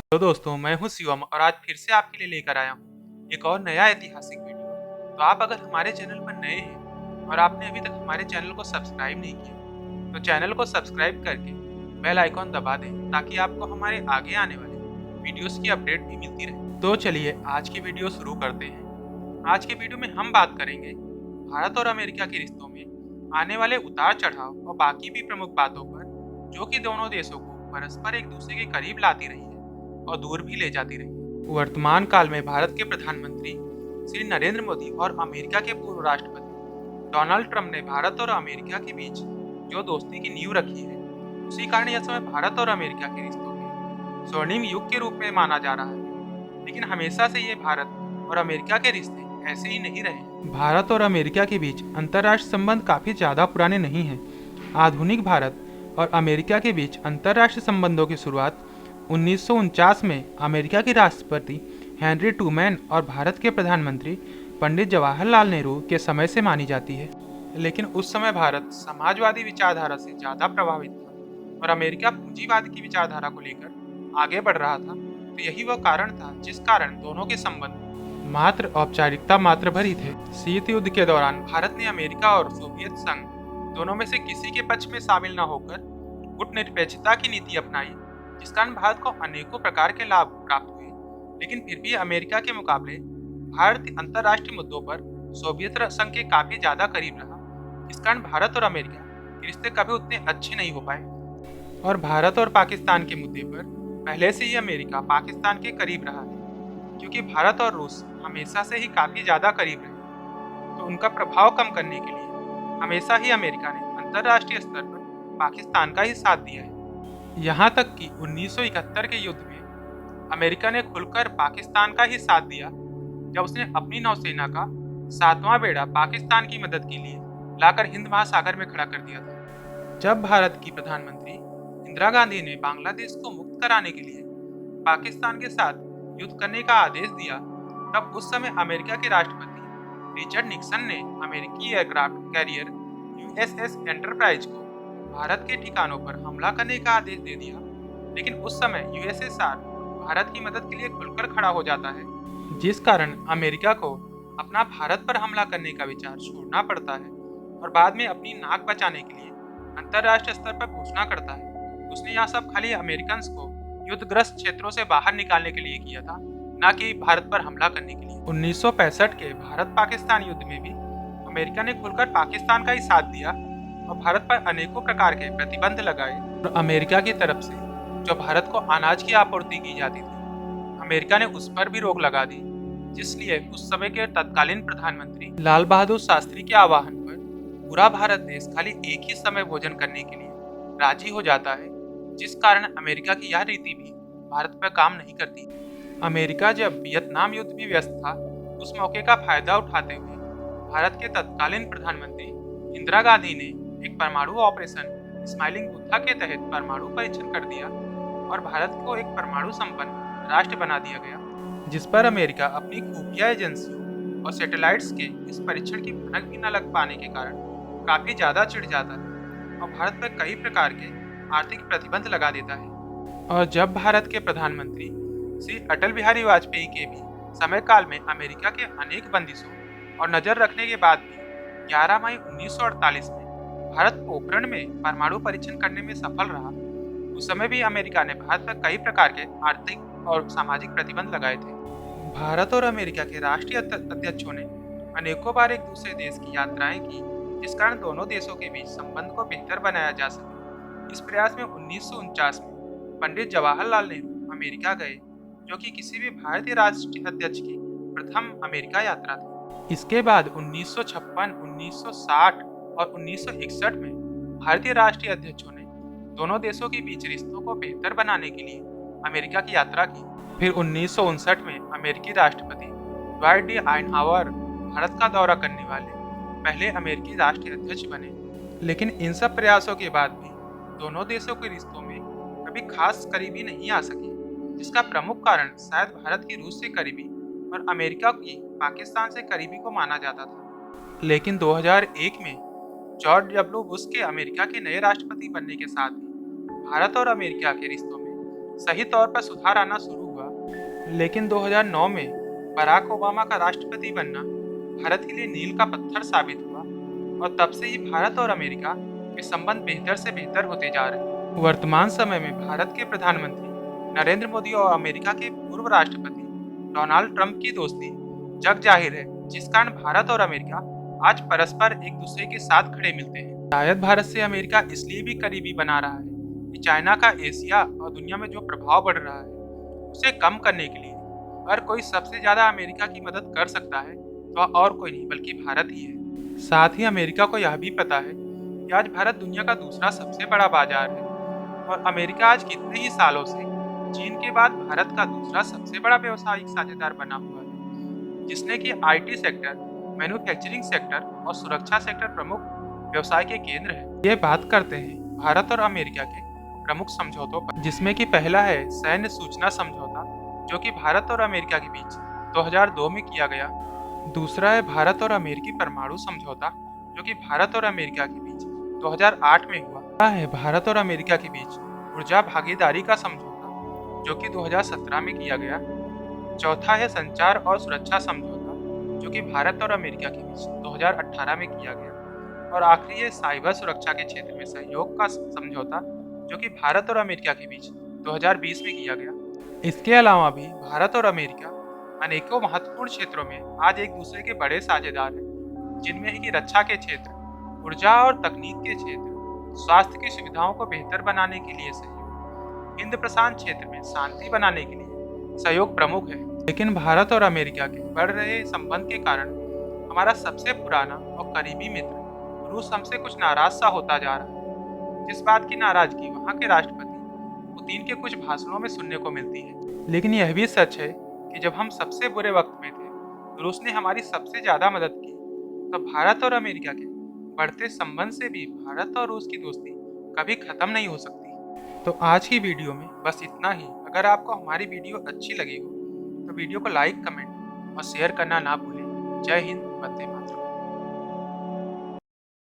तो दोस्तों, मैं हूं शिवम और आज फिर से आपके लिए लेकर आया हूं एक और नया ऐतिहासिक वीडियो। तो आप अगर हमारे चैनल पर नए हैं और आपने अभी तक हमारे चैनल को सब्सक्राइब नहीं किया तो चैनल को सब्सक्राइब करके बेल आइकॉन दबा दें ताकि आपको हमारे आगे आने वाले वीडियोस की अपडेट भी मिलती रहे। तो चलिए आज की वीडियो शुरू करते हैं। आज के वीडियो में हम बात करेंगे भारत और अमेरिका के रिश्तों में आने वाले उतार चढ़ाव और बाकी भी प्रमुख बातों पर, जो कि दोनों देशों को परस्पर एक दूसरे के करीब लाती रही है और दूर भी ले जाती रही। वर्तमान काल में भारत के प्रधानमंत्री श्री नरेंद्र मोदी और अमेरिका के पूर्व राष्ट्रपति डोनाल्ड ट्रंप ने भारत और अमेरिका के बीच जो दोस्ती की नींव रखी है, उसी कारण यह समय भारत और अमेरिका के रिश्तों के स्वर्णिम युग के रूप में माना जा रहा है। लेकिन हमेशा से ये भारत और अमेरिका के रिश्ते ऐसे ही नहीं रहे। भारत और अमेरिका के बीच अंतर्राष्ट्रीय संबंध काफी ज्यादा पुराने नहीं हैं। आधुनिक भारत और अमेरिका के बीच अंतर्राष्ट्रीय संबंधों की शुरुआत 1949 में अमेरिका के राष्ट्रपति हेनरी ट्रूमैन और भारत के प्रधानमंत्री पंडित जवाहरलाल नेहरू के समय से मानी जाती है। लेकिन उस समय भारत समाजवादी विचारधारा से ज़्यादा प्रभावित था और अमेरिका पूंजीवाद की विचारधारा को लेकर आगे बढ़ रहा था। तो यही वह कारण था जिस कारण दोनों के संबंध मात्र औपचारिकता मात्र भर ही थे। शीत युद्ध के दौरान भारत ने अमेरिका और सोवियत संघ दोनों में से किसी के पक्ष में शामिल न होकर गुटनिरपेक्षता की नीति अपनाई, जिस कारण भारत को अनेकों प्रकार के लाभ प्राप्त हुए। लेकिन फिर भी अमेरिका के मुकाबले भारत अंतर्राष्ट्रीय मुद्दों पर सोवियत संघ के काफी ज्यादा करीब रहा। इस कारण भारत और अमेरिका के रिश्ते कभी उतने अच्छे नहीं हो पाए और भारत और पाकिस्तान के मुद्दे पर पहले से ही अमेरिका पाकिस्तान के करीब रहा है, क्योंकि भारत और रूस हमेशा से ही काफी ज्यादा करीब रहे। तो उनका प्रभाव कम करने के लिए हमेशा ही अमेरिका ने अंतर्राष्ट्रीय स्तर पर पाकिस्तान का ही साथ दिया है। यहाँ तक कि 1971 के युद्ध में अमेरिका ने खुलकर पाकिस्तान का ही साथ दिया, जब उसने अपनी नौसेना का 7वां बेड़ा पाकिस्तान की मदद के लिए लाकर हिंद महासागर में खड़ा कर दिया था। जब भारत की प्रधानमंत्री इंदिरा गांधी ने बांग्लादेश को मुक्त कराने के लिए पाकिस्तान के साथ युद्ध करने का आदेश दिया, तब उस समय अमेरिका के राष्ट्रपति रिचर्ड निक्सन ने अमेरिकी एयरक्राफ्ट कैरियर यूएसएस एंटरप्राइज को भारत के ठिकानों पर हमला करने का आदेश दे दिया। लेकिन उस समय यूएसएसआर भारत की मदद के लिए खुलकर खड़ा हो जाता है, जिस कारण अमेरिका को अपना भारत पर हमला करने का विचार छोड़ना पड़ता है और बाद में अपनी नाक बचाने के लिए अंतर्राष्ट्रीय स्तर पर घोषणा करता है। उसने यह सब खाली अमेरिकन को युद्धग्रस्त क्षेत्रों से बाहर निकालने के लिए किया था, न कि भारत पर हमला करने के लिए। 1965 के भारत पाकिस्तान युद्ध में भी अमेरिका ने खुलकर पाकिस्तान का ही साथ दिया और भारत पर अनेकों प्रकार के प्रतिबंध लगाए। और अमेरिका की तरफ से जो भारत को अनाज की आपूर्ति की जाती थी, अमेरिका ने उस पर भी रोक लगा दी, जिसलिए उस समय के तत्कालीन प्रधानमंत्री लाल बहादुर शास्त्री के आह्वान पर पूरा भारत देश खाली एक ही समय भोजन करने के लिए राजी हो जाता है, जिस कारण अमेरिका की यह रीति भी भारत पर काम नहीं करती। अमेरिका जब वियतनाम युद्ध में व्यस्त था, उस मौके का फायदा उठाते हुए भारत के तत्कालीन प्रधानमंत्री इंदिरा गांधी ने एक परमाणु ऑपरेशन स्माइलिंग बुद्धा के तहत परमाणु परीक्षण कर दिया और भारत को एक परमाणु संपन्न राष्ट्र बना दिया गया, जिस पर अमेरिका अपनी खुफिया एजेंसियों और सैटेलाइट्स के इस परीक्षण की भनक भी न लग पाने के कारण काफी ज्यादा चिढ़ जाता है और भारत पर कई प्रकार के आर्थिक प्रतिबंध लगा देता है। और जब भारत के प्रधानमंत्री श्री अटल बिहारी वाजपेयी के भी समय काल में अमेरिका के अनेक बंदिशों और नजर रखने के बाद भी 11 मई 1948 में भारत पोखरण में परमाणु परीक्षण करने में सफल रहा, उस समय भी अमेरिका ने भारत पर कई प्रकार के आर्थिक और सामाजिक प्रतिबंध लगाए थे। भारत और अमेरिका के राष्ट्रीय अध्यक्षों ने अनेकों बार एक दूसरे देश की यात्राएं की, जिस कारण दोनों देशों के बीच संबंध को बेहतर बनाया जा सके। इस प्रयास में 1949 में पंडित जवाहरलाल नेहरू अमेरिका गए, जो कि किसी भी भारतीय राष्ट्रीय अध्यक्ष की प्रथम अमेरिका यात्रा थी। इसके बाद 1956, 1960 और 1961 में भारतीय राष्ट्रीय अध्यक्षों ने दोनों देशों के बीच रिश्तों को बेहतर बनाने के लिए अमेरिका की यात्रा की। फिर 1959 में अमेरिकी राष्ट्रपति ड्वाइट डी आइनहावर भारत का दौरा करने वाले पहले अमेरिकी राष्ट्रीय अध्यक्ष बने। लेकिन इन सब प्रयासों के बाद भी दोनों देशों के रिश्तों में कभी खास करीबी नहीं आ सकी, जिसका प्रमुख कारण शायद भारत की रूस से करीबी और अमेरिका की पाकिस्तान से करीबी को माना जाता था। लेकिन 2001 में जॉर्ज डब्ल्यू बुश के अमेरिका के नए राष्ट्रपति बनने के साथ ही भारत और अमेरिका के रिश्तों में सही तौर पर सुधार आना शुरू हुआ। लेकिन 2009 में बराक ओबामा का राष्ट्रपति बनना भारत के लिए मील का पत्थर साबित हुआ और तब से ही भारत और अमेरिका के संबंध बेहतर से बेहतर होते जा रहे हैं। वर्तमान समय में भारत के प्रधानमंत्री नरेंद्र मोदी और अमेरिका के पूर्व राष्ट्रपति डोनाल्ड ट्रंप की दोस्ती जग जाहिर है, जिस कारण भारत और अमेरिका आज परस्पर एक दूसरे के साथ खड़े मिलते हैं। शायद भारत से अमेरिका इसलिए भी करीबी बना रहा है कि चाइना का एशिया और दुनिया में जो प्रभाव बढ़ रहा है उसे कम करने के लिए अगर कोई सबसे ज्यादा अमेरिका की मदद कर सकता है तो और कोई नहीं बल्कि भारत ही है। साथ ही अमेरिका को यह भी पता है कि आज भारत दुनिया का दूसरा सबसे बड़ा बाजार है और अमेरिका आज कितने ही सालों से चीन के बाद भारत का दूसरा सबसे बड़ा व्यावसायिक साझेदार बना हुआ है, जिसने कि आईटी सेक्टर, मैन्युफैक्चरिंग सेक्टर और सुरक्षा सेक्टर प्रमुख व्यवसाय के केंद्र है। ये बात करते हैं भारत और अमेरिका के प्रमुख समझौतों पर, जिसमें कि पहला है सैन्य सूचना समझौता जो कि भारत और अमेरिका के बीच 2002 में किया गया। दूसरा है भारत और अमेरिकी परमाणु समझौता जो कि भारत और अमेरिका के बीच 2008 में हुआ। तीसरा है भारत और अमेरिका के बीच ऊर्जा भागीदारी का समझौता जो कि 2017 में किया गया। चौथा है संचार और सुरक्षा समझौता जो कि भारत और अमेरिका के बीच 2018 में किया गया। और आखिरी है साइबर सुरक्षा के क्षेत्र में सहयोग का समझौता जो कि भारत और अमेरिका के बीच 2020 में किया गया। इसके अलावा भी भारत और अमेरिका अनेकों महत्वपूर्ण क्षेत्रों में आज एक दूसरे के बड़े साझेदार हैं, जिनमें कि रक्षा के क्षेत्र, ऊर्जा और तकनीक के क्षेत्र, स्वास्थ्य की सुविधाओं को बेहतर बनाने के लिए सहयोग, हिंद प्रशांत क्षेत्र में शांति बनाने के लिए सहयोग प्रमुख है। लेकिन भारत और अमेरिका के बढ़ रहे संबंध के कारण हमारा सबसे पुराना और करीबी मित्र रूस हमसे कुछ नाराज सा होता जा रहा है, जिस बात की नाराजगी वहाँ के राष्ट्रपति पुतिन के कुछ भाषणों में सुनने को मिलती है। लेकिन यह भी सच है कि जब हम सबसे बुरे वक्त में थे रूस ने हमारी सबसे ज्यादा मदद की। तो भारत और अमेरिका के बढ़ते संबंध से भी भारत और रूस की दोस्ती कभी खत्म नहीं हो सकती। तो आज की वीडियो में बस इतना ही। अगर आपको हमारी वीडियो अच्छी लगी हो तो वीडियो को लाइक, कमेंट और शेयर करना ना भूलें। जय हिंद, वंदे मातरम।